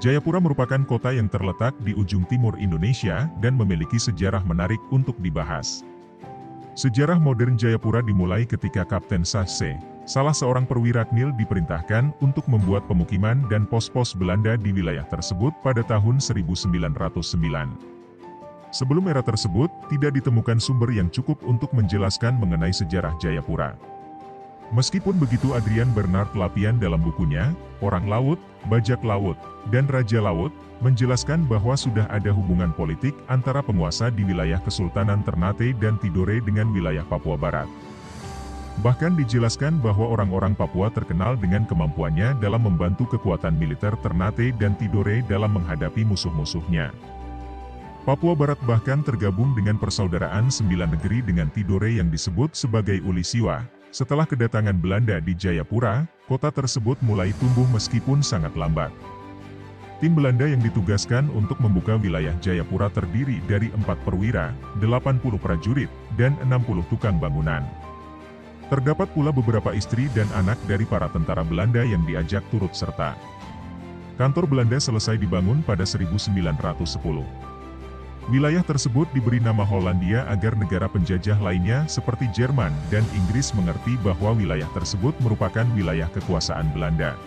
Jayapura merupakan kota yang terletak di ujung timur Indonesia dan memiliki sejarah menarik untuk dibahas. Sejarah modern Jayapura dimulai ketika Kapten Sase, salah seorang perwira Nil, diperintahkan untuk membuat pemukiman dan pos-pos Belanda di wilayah tersebut pada tahun 1909. Sebelum era tersebut, tidak ditemukan sumber yang cukup untuk menjelaskan mengenai sejarah Jayapura. Meskipun begitu, Adrian Bernard Lapian dalam bukunya, Orang Laut, Bajak Laut, dan Raja Laut, menjelaskan bahwa sudah ada hubungan politik antara penguasa di wilayah Kesultanan Ternate dan Tidore dengan wilayah Papua Barat. Bahkan dijelaskan bahwa orang-orang Papua terkenal dengan kemampuannya dalam membantu kekuatan militer Ternate dan Tidore dalam menghadapi musuh-musuhnya. Papua Barat bahkan tergabung dengan persaudaraan 9 negeri dengan Tidore yang disebut sebagai Uli Siwa. Setelah kedatangan Belanda di Jayapura, kota tersebut mulai tumbuh meskipun sangat lambat. Tim Belanda yang ditugaskan untuk membuka wilayah Jayapura terdiri dari 4 perwira, 80 prajurit, dan 60 tukang bangunan. Terdapat pula beberapa istri dan anak dari para tentara Belanda yang diajak turut serta. Kantor Belanda selesai dibangun pada 1910. Wilayah tersebut diberi nama Hollandia agar negara penjajah lainnya seperti Jerman dan Inggris mengerti bahwa wilayah tersebut merupakan wilayah kekuasaan Belanda.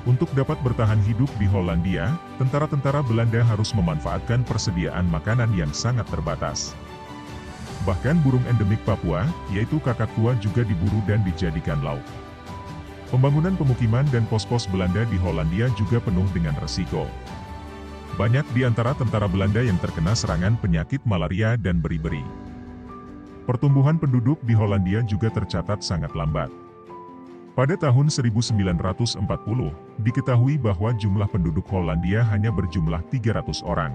Untuk dapat bertahan hidup di Hollandia, tentara-tentara Belanda harus memanfaatkan persediaan makanan yang sangat terbatas. Bahkan burung endemik Papua, yaitu kakak tua, juga diburu dan dijadikan lauk. Pembangunan pemukiman dan pos-pos Belanda di Hollandia juga penuh dengan resiko. Banyak di antara tentara Belanda yang terkena serangan penyakit malaria dan beri-beri. Pertumbuhan penduduk di Hollandia juga tercatat sangat lambat. Pada tahun 1940, diketahui bahwa jumlah penduduk Hollandia hanya berjumlah 300 orang.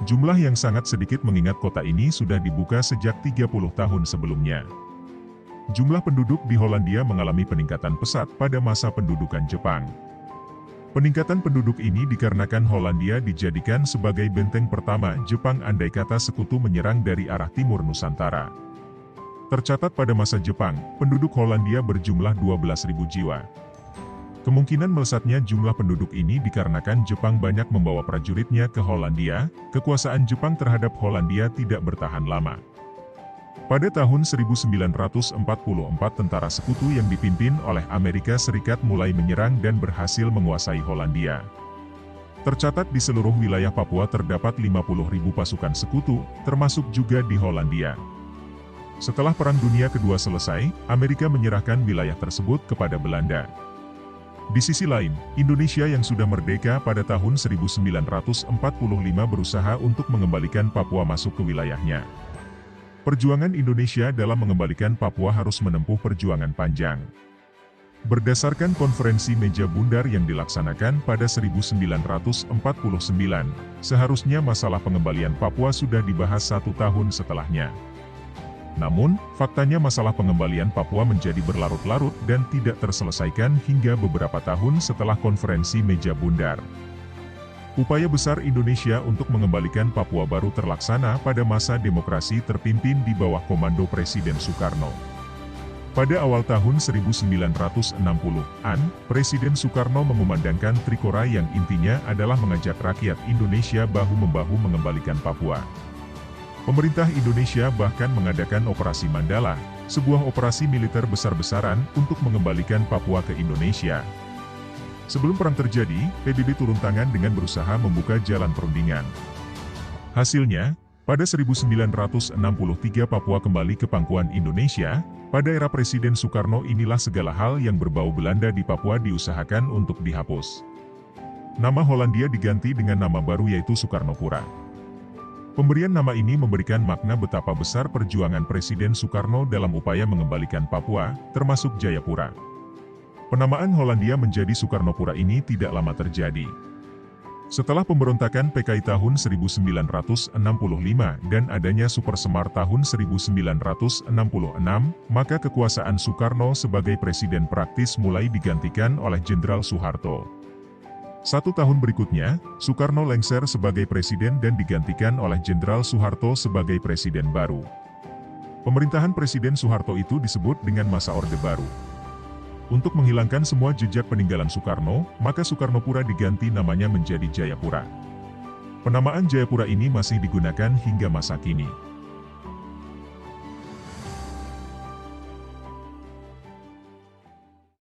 Jumlah yang sangat sedikit mengingat kota ini sudah dibuka sejak 30 tahun sebelumnya. Jumlah penduduk di Hollandia mengalami peningkatan pesat pada masa pendudukan Jepang. Peningkatan penduduk ini dikarenakan Hollandia dijadikan sebagai benteng pertama Jepang andai kata sekutu menyerang dari arah timur Nusantara. Tercatat pada masa Jepang, penduduk Hollandia berjumlah 12.000 jiwa. Kemungkinan melesatnya jumlah penduduk ini dikarenakan Jepang banyak membawa prajuritnya ke Hollandia. Kekuasaan Jepang terhadap Hollandia tidak bertahan lama. Pada tahun 1944, tentara sekutu yang dipimpin oleh Amerika Serikat mulai menyerang dan berhasil menguasai Hollandia. Tercatat di seluruh wilayah Papua terdapat 50.000 pasukan sekutu, termasuk juga di Hollandia. Setelah Perang Dunia Kedua selesai, Amerika menyerahkan wilayah tersebut kepada Belanda. Di sisi lain, Indonesia yang sudah merdeka pada tahun 1945 berusaha untuk mengembalikan Papua masuk ke wilayahnya. Perjuangan Indonesia dalam mengembalikan Papua harus menempuh perjuangan panjang. Berdasarkan konferensi meja bundar yang dilaksanakan pada 1949, seharusnya masalah pengembalian Papua sudah dibahas 1 tahun setelahnya. Namun, faktanya masalah pengembalian Papua menjadi berlarut-larut dan tidak terselesaikan hingga beberapa tahun setelah konferensi meja bundar. Upaya besar Indonesia untuk mengembalikan Papua baru terlaksana pada masa demokrasi terpimpin di bawah komando Presiden Soekarno. Pada awal tahun 1960-an, Presiden Soekarno mengumandangkan Trikora yang intinya adalah mengajak rakyat Indonesia bahu-membahu mengembalikan Papua. Pemerintah Indonesia bahkan mengadakan Operasi Mandala, sebuah operasi militer besar-besaran untuk mengembalikan Papua ke Indonesia. Sebelum perang terjadi, PBB turun tangan dengan berusaha membuka jalan perundingan. Hasilnya, pada 1963 Papua kembali ke pangkuan Indonesia. Pada era Presiden Soekarno inilah segala hal yang berbau Belanda di Papua diusahakan untuk dihapus. Nama Hollandia diganti dengan nama baru yaitu Soekarnopura. Pemberian nama ini memberikan makna betapa besar perjuangan Presiden Soekarno dalam upaya mengembalikan Papua, termasuk Jayapura. Penamaan Hollandia menjadi Soekarnopura ini tidak lama terjadi. Setelah pemberontakan PKI tahun 1965 dan adanya Super Semar tahun 1966, maka kekuasaan Soekarno sebagai presiden praktis mulai digantikan oleh Jenderal Soeharto. 1 tahun berikutnya, Soekarno lengser sebagai presiden dan digantikan oleh Jenderal Soeharto sebagai presiden baru. Pemerintahan Presiden Soeharto itu disebut dengan masa Orde Baru. Untuk menghilangkan semua jejak peninggalan Soekarno, maka Soekarnopura diganti namanya menjadi Jayapura. Penamaan Jayapura ini masih digunakan hingga masa kini.